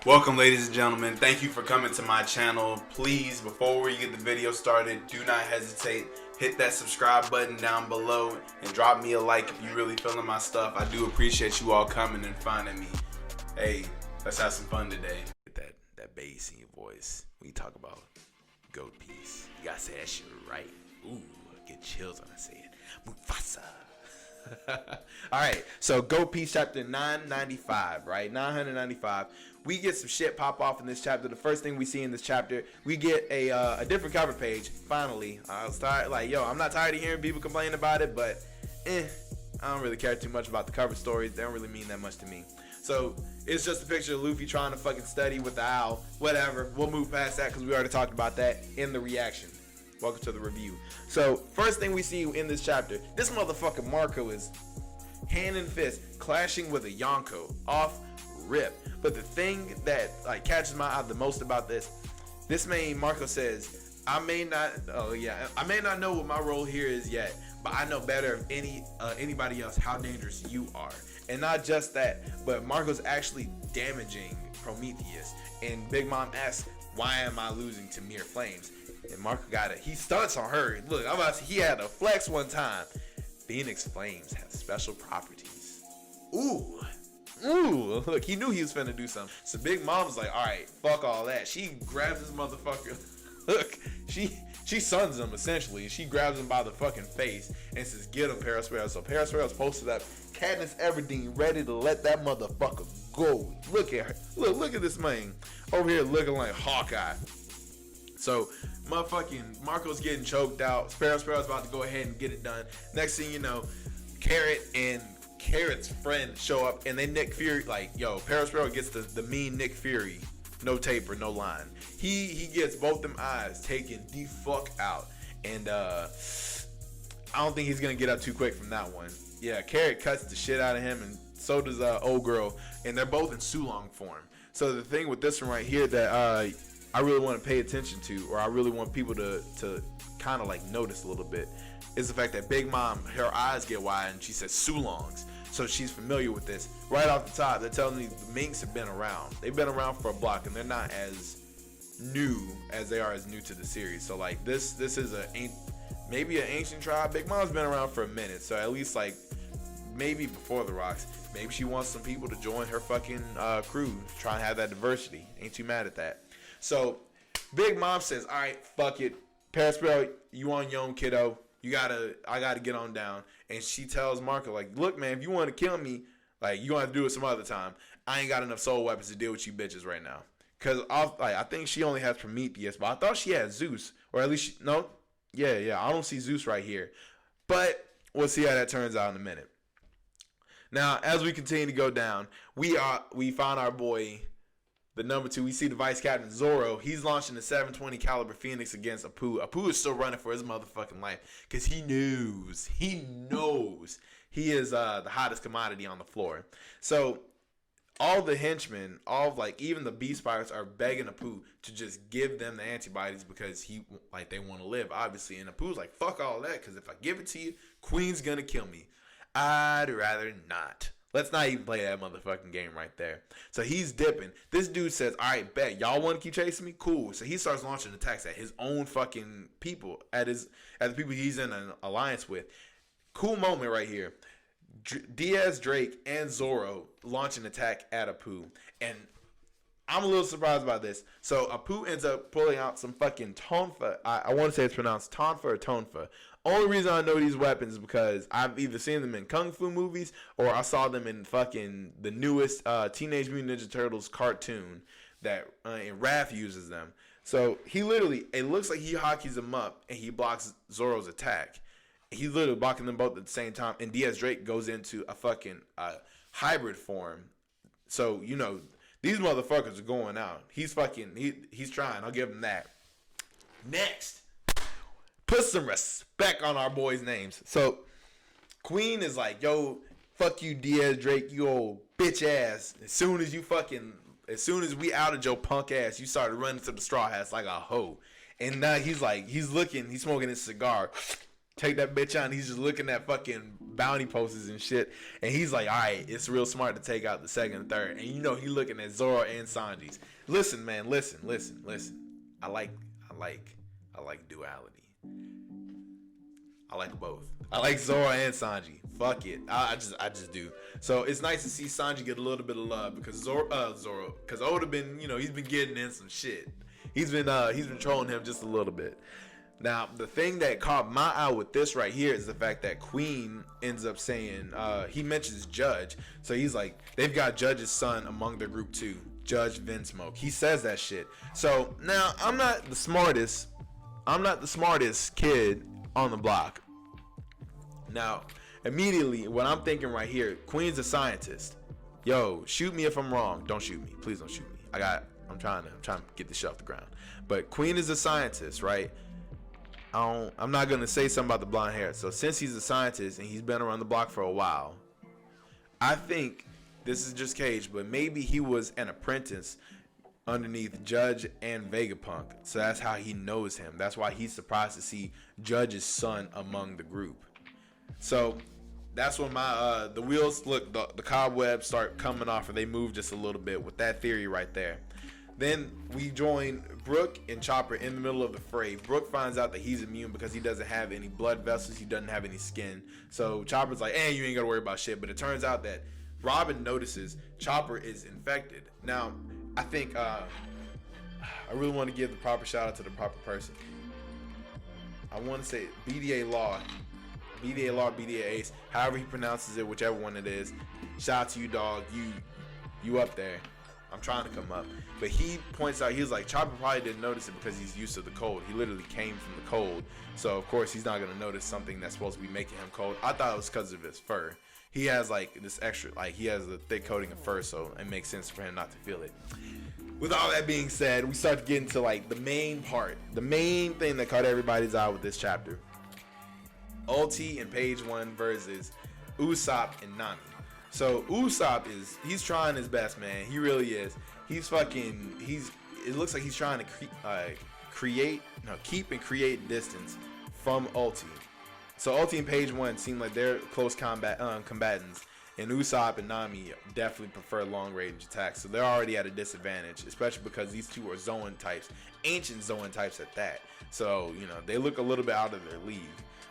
Welcome, ladies and gentlemen. Thank you for coming to my channel. Please, before we get the video started, do not hesitate. Hit that subscribe button down below and drop me a like if you really feeling my stuff. I do appreciate you all coming and finding me. Hey, let's have some fun today. Get that bass in your voice when you talk about goat piece. You gotta say that shit right. Ooh, get chills when I say it. Mufasa. Alright, so Goat Piece chapter 995, right? 995. We get some shit pop off in this chapter. The first thing we see in this chapter, we get a different cover page, finally. I'll start, I'm not tired of hearing people complain about it, but I don't really care too much about the cover stories. They don't really mean that much to me. So, it's just a picture of Luffy trying to fucking study with the owl. Whatever, we'll move past that because we already talked about that in the reaction. Welcome to the review. So, first thing we see in this chapter, this motherfucker Marco is hand in fist clashing with a Yonko off rip. But the thing that catches my eye the most about this main Marco says, I may not know what my role here is yet, but I know better than anybody else how dangerous you are. And not just that, but Marco's actually damaging Prometheus. And Big Mom asks, why am I losing to mere flames? And Marco he stunts on her. Look, he had a flex one time. Phoenix flames have special properties. Ooh, look, he knew he was finna do something. So Big Mom's like, all right, fuck all that. She grabs this motherfucker. Look, she suns him essentially. She grabs him by the fucking face and says, get him, Parasparrow. So Parasparrow's posted up. Katniss Everdeen ready to let that motherfucker go. Look at her. Look at this man over here looking like Hawkeye. So, motherfucking Marco's getting choked out. Sparrow's about to go ahead and get it done. Next thing you know, Carrot and Carrot's friend show up, and they Nick Fury, Parasparrow gets the mean Nick Fury. No taper, no line. He gets both them eyes taken the fuck out. And, I don't think he's going to get up too quick from that one. Yeah, Carrot cuts the shit out of him, and so does Old Girl. And they're both in Sulong form. So, the thing with this one right here that, I really want to pay attention to, or I really want people to kind of notice a little bit, is the fact that Big Mom, her eyes get wide and she says Sulongs. So she's familiar with this. Right off the top, they're telling me the Minks have been around. They've been around for a block and they're not as new as they are as new to the series. So this is maybe an ancient tribe. Big Mom's been around for a minute. So at least maybe before the rocks, maybe she wants some people to join her fucking crew, try and have that diversity. Ain't too mad at that. So, Big Mom says, all right, fuck it. Parasparrow, you on your own, kiddo. I gotta get on down. And she tells Marco, look, man, if you want to kill me, you gonna have to do it some other time. I ain't got enough soul weapons to deal with you bitches right now. Because, I think she only has Prometheus, but I thought she had Zeus. Or at least, no. Yeah, I don't see Zeus right here. But, we'll see how that turns out in a minute. Now, as we continue to go down, we found our boy... The number 2, we see the Vice Captain Zoro. He's launching the 720 caliber Phoenix against Apu. Apu is still running for his motherfucking life because he knows he is the hottest commodity on the floor. So all the henchmen, even the Beast Pirates are begging Apu to just give them the antibodies because they want to live, obviously. And Apu's like, fuck all that, because if I give it to you, Queen's gonna kill me. I'd rather not. Let's not even play that motherfucking game right there. So he's dipping. This dude says, all right, bet. Y'all want to keep chasing me? Cool. So he starts launching attacks at his own fucking people, at the people he's in an alliance with. Cool moment right here. Diaz, Drake, and Zoro launch an attack at Apu. And I'm a little surprised by this. So Apu ends up pulling out some fucking Tonfa. I want to say it's pronounced Tonfa or Tonfa. Only reason I know these weapons is because I've either seen them in Kung Fu movies or I saw them in fucking the newest Teenage Mutant Ninja Turtles cartoon that and Raph uses them. So he literally, it looks like he hockeys them up and he blocks Zoro's attack. He's literally blocking them both at the same time. And Diaz Drake goes into a fucking hybrid form. So, these motherfuckers are going out. He's trying. I'll give him that. Next. Put some respect on our boys' names. So, Queen is like, yo, fuck you, Diaz Drake, you old bitch ass. As soon as we outed your punk ass, you started running to the Straw Hats like a hoe. And now he's smoking his cigar. take that bitch out. And he's just looking at fucking bounty posters and shit. And he's like, all right, it's real smart to take out the second and third. And you know he looking at Zoro and Sanji's. Listen, man, listen. I like duality. I like both. I like Zoro and Sanji. Fuck it. I just do. So it's nice to see Sanji get a little bit of love because Zoro, because Oda been, he's been getting in some shit. He's been trolling him just a little bit. Now, the thing that caught my eye with this right here is the fact that Queen ends up saying, he mentions Judge. So he's like, they've got Judge's son among their group too. Judge Vinsmoke. He says that shit. So now I'm not the smartest kid on the block. Now, immediately, what I'm thinking right here, Queen's a scientist. Yo, shoot me if I'm wrong. Don't shoot me. Please don't shoot me. I'm trying to get this shit off the ground. But Queen is a scientist, right? I'm not gonna say something about the blonde hair. So since he's a scientist and he's been around the block for a while, I think this is just Cage, but maybe he was an apprentice underneath Judge and Vegapunk. So that's how he knows him. That's why he's surprised to see Judge's son among the group. So that's when the wheels the cobwebs start coming off, or they move just a little bit with that theory right there. Then we join Brook and Chopper in the middle of the fray. Brook finds out that he's immune because he doesn't have any blood vessels. He doesn't have any skin. So Chopper's like, you ain't got to worry about shit. But it turns out that Robin notices Chopper is infected. Now, I think I really want to give the proper shout out to the proper person. I want to say BDA Law, BDA Ace, however he pronounces it, whichever one it is. Shout out to you, dog. You up there. I'm trying to come up. But he points out, he was like, Chopper probably didn't notice it because he's used to the cold. He literally came from the cold. So, of course, he's not going to notice something that's supposed to be making him cold. I thought it was because of his fur. He has, like, this extra, like, he has a thick coating of fur, so it makes sense for him not to feel it. With all that being said, we start to get into, like, the main part. The main thing that caught everybody's eye with this chapter. Ulti in page 1 versus Usopp and Nami. So Usopp he's trying his best, man. He really is. It looks like he's trying to keep and create distance from Ulti. So Ulti and page 1 seem like they're close combatants, and Usopp and Nami definitely prefer long range attacks. So they're already at a disadvantage, especially because these two are Zoan types, ancient Zoan types at that. So they look a little bit out of their league.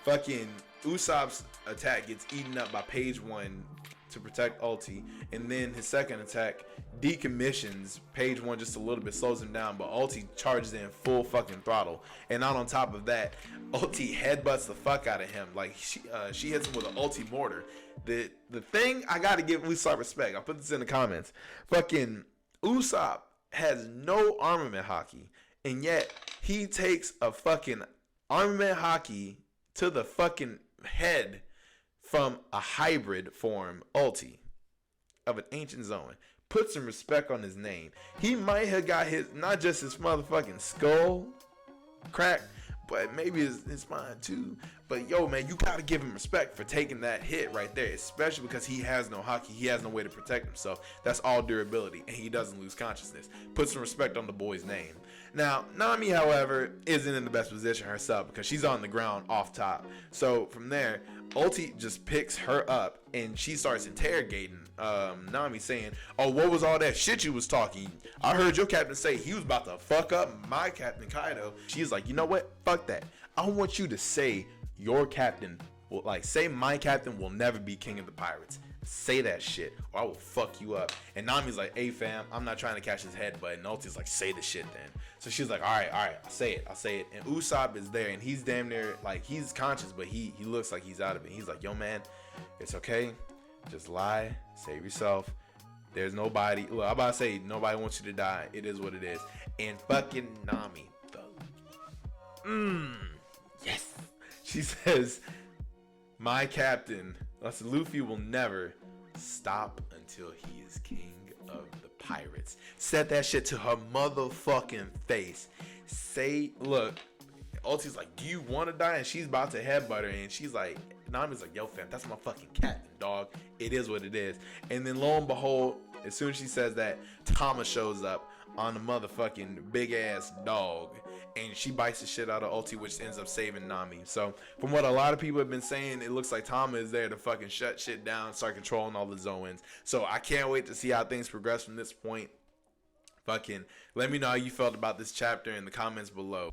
Fucking Usopp's attack gets eaten up by page 1 to protect Ulti, and then his second attack decommissions page 1 just a little bit, slows him down, but Ulti charges in full fucking throttle. And not on top of that, Ulti headbutts the fuck out of him. Like she hits him with an Ulti mortar. The thing I gotta give Usopp respect, I'll put this in the comments. Fucking Usopp has no armament hockey, and yet he takes a fucking armament hockey to the fucking head from a hybrid form Ulti of an ancient Zoan. Put some respect on his name. He might have got not just his motherfucking skull cracked, but maybe his spine too. But yo, man, you gotta give him respect for taking that hit right there, especially because he has no hockey. He has no way to protect himself. That's all durability, and he doesn't lose consciousness. Put some respect on the boy's name. Now, Nami, however, isn't in the best position herself because she's on the ground off top. So from there, Ulti just picks her up and she starts interrogating Nami, saying, "Oh, what was all that shit you was talking? I heard your captain say he was about to fuck up my captain Kaido." She's like, "You know what? Fuck that. I want you to say your captain will, say my captain will never be king of the pirates. Say that shit or I will fuck you up." And Nami's like, "Hey fam, I'm not trying to catch his head," but Ulti's like, "Say the shit then." So she's like, all right, I'll say it. And Usopp is there and he's damn near, he's conscious, but he looks like he's out of it. He's like, "Yo man, it's okay. Just lie, save yourself. There's nobody, look, I'm about to say nobody wants you to die. It is what it is." And fucking Nami, yes, she says, "My captain, Luffy, will never stop until he is king of the pirates." Said that shit to her motherfucking face. Look, Ulti's like, "Do you want to die?" And she's about to headbutt her, and she's like, Nami's like, "Yo fam, that's my fucking captain, dog. It is what it is." And then lo and behold, as soon as she says that, Tama shows up on a motherfucking big ass dog, and she bites the shit out of Ulti, which ends up saving Nami. So from what a lot of people have been saying, it looks like Tama is there to fucking shut shit down, start controlling all the Zoans. So I can't wait to see how things progress from this point. Fucking let me know how you felt about this chapter in the comments below.